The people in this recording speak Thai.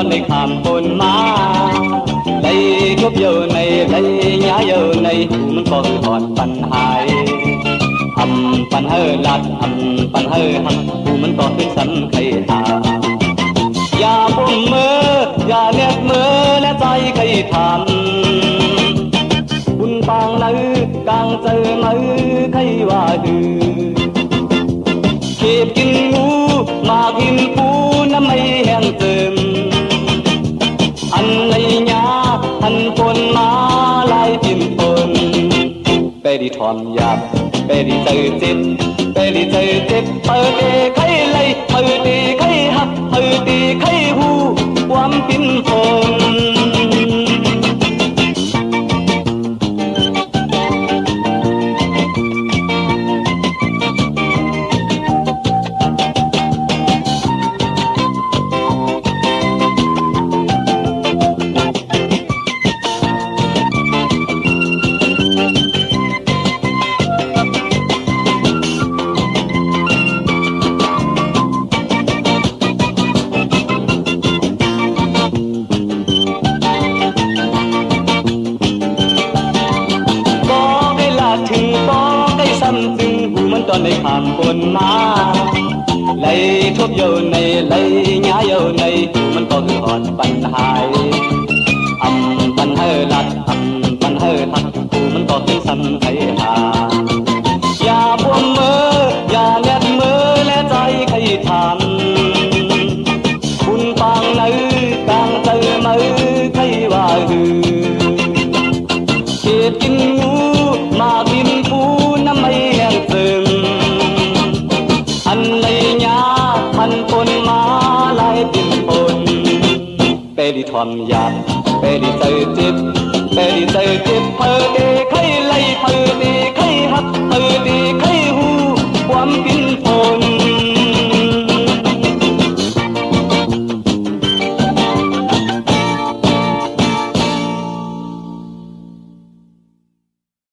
này khám phồn má lấy gốc dầu này lấy nhá dầu này mình có hòn pan hai pan hơi lạt pan hơi mình cóขึ้นสันใครหาอย่าบ่มเมื่ออย่าแนบเมื่อและใจใครทำบุญปางนั้นกลางเจอมือใครว่าดื้อเก็บกินงูมากินปูน้ำไม่แห้งเติมอันในยาอันปนมาลายจิ้มปนไปดีทอมหยาบไปดีเจอจิตไปดีเจอจิตเปิดเอใครไล่เปิดตีใครหักเปิดตีใครหูความปิ้นปนตอนในขามบนมาไหลทุบโยในไหลหญ้าโยในมันก็คือหอดปันหายปันเฮลัดปันเฮทักมันก็คือสันไทยหาอย่าบวมมืออย่าแนบมือและใจใครทำบุญปางในกลางใจมือใครว่าหือเก็บกินงูมากินปูน้ำไม่แห้งเติมอันในยาพันปนมาลายติ่มปนเปรีทอมยาเปรีเจอจิตเปรีเจอจิตเพอเด